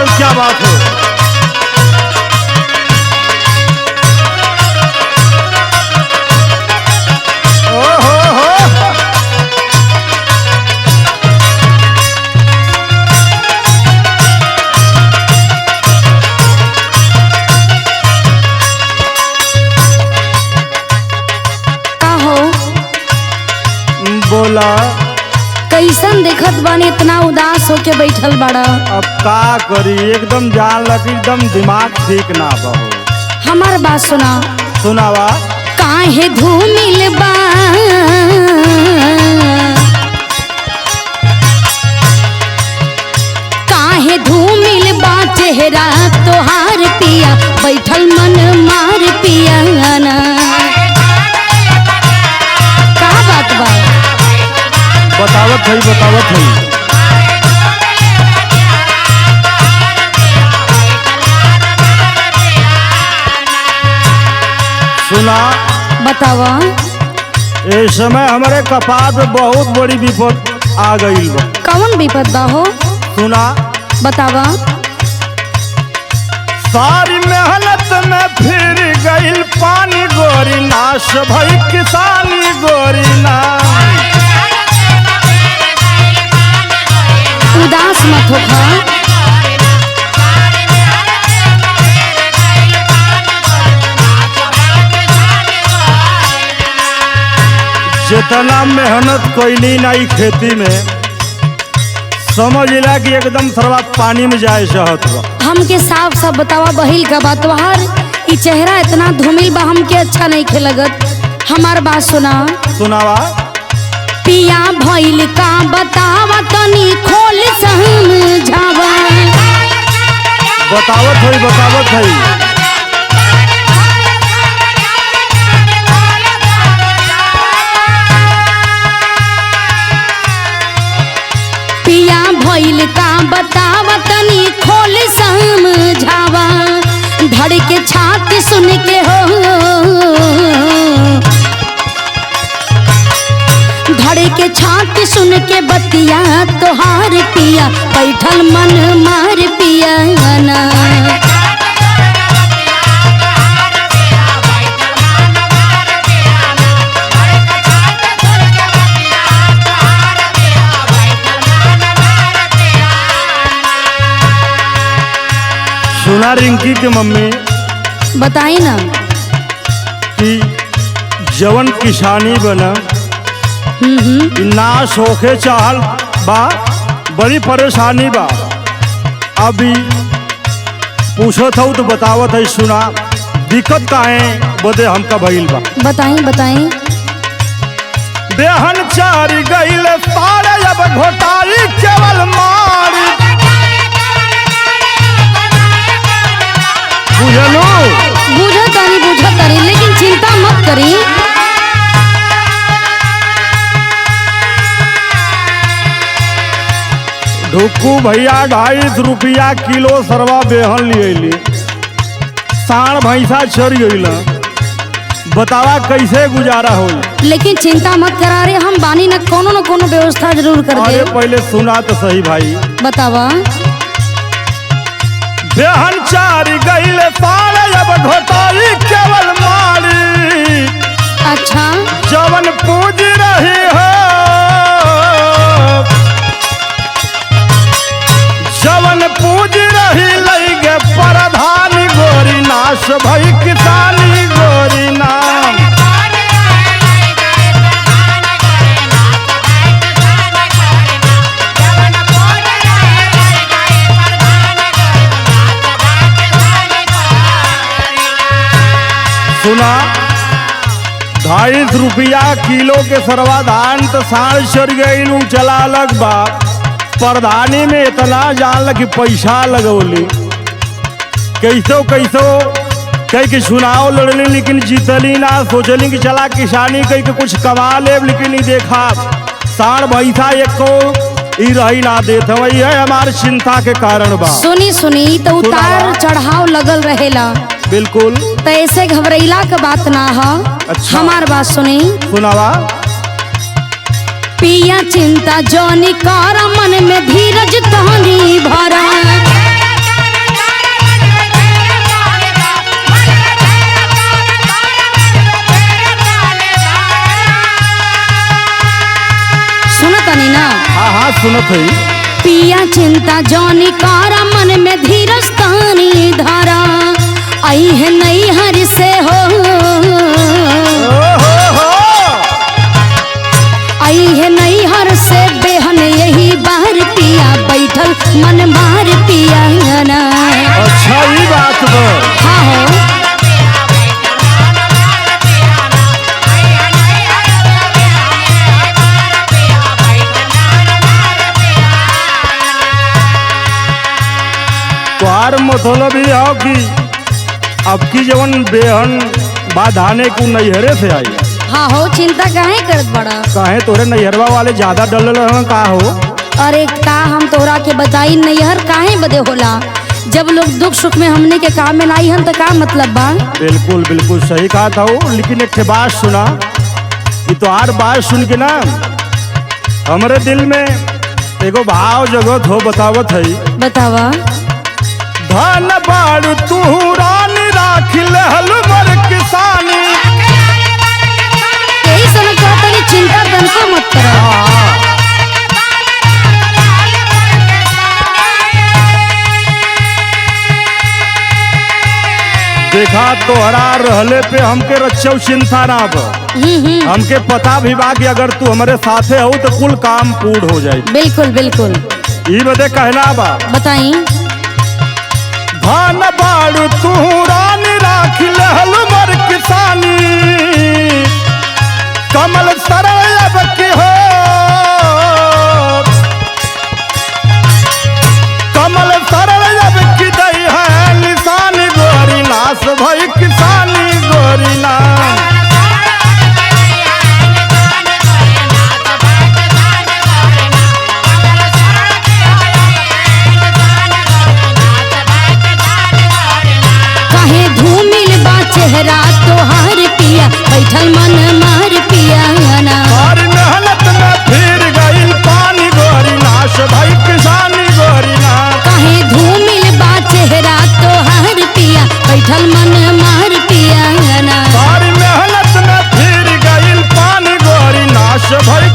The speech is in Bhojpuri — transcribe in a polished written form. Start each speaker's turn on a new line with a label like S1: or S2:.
S1: महाकाल क्या बात है। ओ हो
S2: का हो
S1: बोला।
S2: कैसन देखत बानी इतना उदास होके बैठल बाड़ा।
S1: अब का करी, एकदम जान लग एकदम दिमाग ठीक ना बहो।
S2: हमार बात सुना।
S1: सुनावा।
S2: काहे धूमिल बा काहे धूमिल बा चेहरा तोहार पिया बैठल मन मार पिया ना। का बात बा
S1: बतावत है बतावत है। सुना।
S2: बतावा।
S1: इस समय हमारे कपार पे बहुत बड़ी विपद आ गई बा।
S2: कौन विपद बा हो?
S1: सुना।
S2: बतावा।
S1: सारी मेहनत में फिर गईल पानी गोरी नाश भई किसानी गोरी ना।
S2: उदास मत हो खा।
S1: जितना मेहनत कैली ना ई खेती में, समझ ला कि एकदम सरवा पानी में जाए चाहत बा।
S2: हमके साफ साफ बतावा बहिल का बात तोहार ई चेहरा इतना धूमिल बा हमके अच्छा नहीं खे लगत। हमार बात सुना।
S1: सुनावा।
S2: पिया भइल का बतावा तनी खोल समझावा।
S1: बतावत है बतावत है।
S2: पिया भइल का बतावा तनी खोल समझावा। धड़ के छाती सुन के हो धड़ के छाती सुन के बतिया तोहार पिया बैठल मन मार पिया ना।
S1: सुना रिंकी के मम्मी
S2: बताई ना
S1: कि जवन किसानी बना इ नाश होके चाहल बा, बड़ी परेशानी बा। अभी पूछत हूँ तो बतावत है। सुना। दिक्कत काहे बदे हमका भइल बा।
S2: बताई बताई।
S1: बेहन चारी गईल सारे अब घोटाई केवल मारी। बुझलो।
S2: बुझा तारी लेकिन चिंता मत करी।
S1: ढुक्कू भैया 250 रुपया किलो सरवा बेहन लियली। साढ़ भैंसा चढ़ गईल। बतावा कैसे गुजारा हो।
S2: लेकिन चिंता मत करा रे, हम बानी न कोनो व्यवस्था जरूर कर दे।
S1: अरे पहले सुना तो सही भाई।
S2: बतावा।
S1: बेहन चारी गईल सारे अब घोटाई केवल मारी।
S2: अच्छा।
S1: जवन पूज रही हो जवन पूज रही लगे प्रधान गोरी नाश भई किसानी गोरी नाम। सुना। 250 रुपया किलो के सरवा धान तो साढ़ चढ़ गई चला अलग बा। प्रधानी में इतना जान लग कि पैसा लगौली। कैसो कह के चुनाव लड़ली लेकिन जीतली ना। सोचली कि चला किसानी कह के कुछ कमा ले, लेकिन देखा साढ़ भैंसा एक को ई रही ना देत। वही है हमारी चिंता के कारण बा।
S2: सुनी तो उतार चढ़ाव लगल रहेला।
S1: बिल्कुल।
S2: तो ऐसे घबराइला का बात ना हो।
S1: अच्छा।
S2: हमार बात सुनी।
S1: सुनावा।
S2: पिया चिंता जौनी कर मन में धीरज तोहनी भरा।
S1: सुनत है?
S2: पिया चिंता जौनी कारा मन में धीरज तानी धारा आई है नई हर से हो आई है नई हर से बेहन यही बार पिया बैठल मन मार पिया ना।
S1: अच्छा ये बात बा।
S2: हाँ हो
S1: तोहार मतलब ये हो कि अब की जवन बेहन बाधाने को नैहरे से आई।
S2: हाँ हो चिंता काहे करत बड़ा?
S1: काहे तोरे नैहरवा वाले ज्यादा डलल रहन का हो?
S2: अरे का हम तोहरा के बताई नैहर काहे बदे होला? जब लोग दुख सुख में हमने के काम में लाई हन तो का मतलब बा?
S1: बिल्कुल बिल्कुल सही कहा था वो, लेकिन एक ठे बात सुना कि तोहार बात सुन के ना हमरे दिल में एगो भाव जगत हो बतावत है।
S2: बतावा।
S1: धन बाड़ू तू रानी राखी लहल मर किसानी।
S2: यही समय कहता कि चिंता तनको मत करो।
S1: देखा तोहरा रहले पे हमके रच्छव चिंता ना बा। हमके पता भी बा कि अगर तू हमारे साथे हो तो कुल काम पूर्ण हो जाए।
S2: बिल्कुल बिल्कुल।
S1: ये बदे कहना बा।
S2: बताई।
S1: धन बाड़ू तू रानी राखी लहल मर किसानी। कमल सरल अब की हो कमल सरल अब की दई है निशानी गोरी नाश भई किसानी गोरी ना।
S2: चेहरा तोहार पिया बैठल मन मार पिया ना।
S1: और मेहनत में फिर गई पानी गोरी नाश भाई किसानी गोरी ना।
S2: कहे धूमिल बा चेहरा तोहार पिया बैठल मन मार पिया ना।
S1: और मेहनत में फिर गई पानी गोरी नाश भाई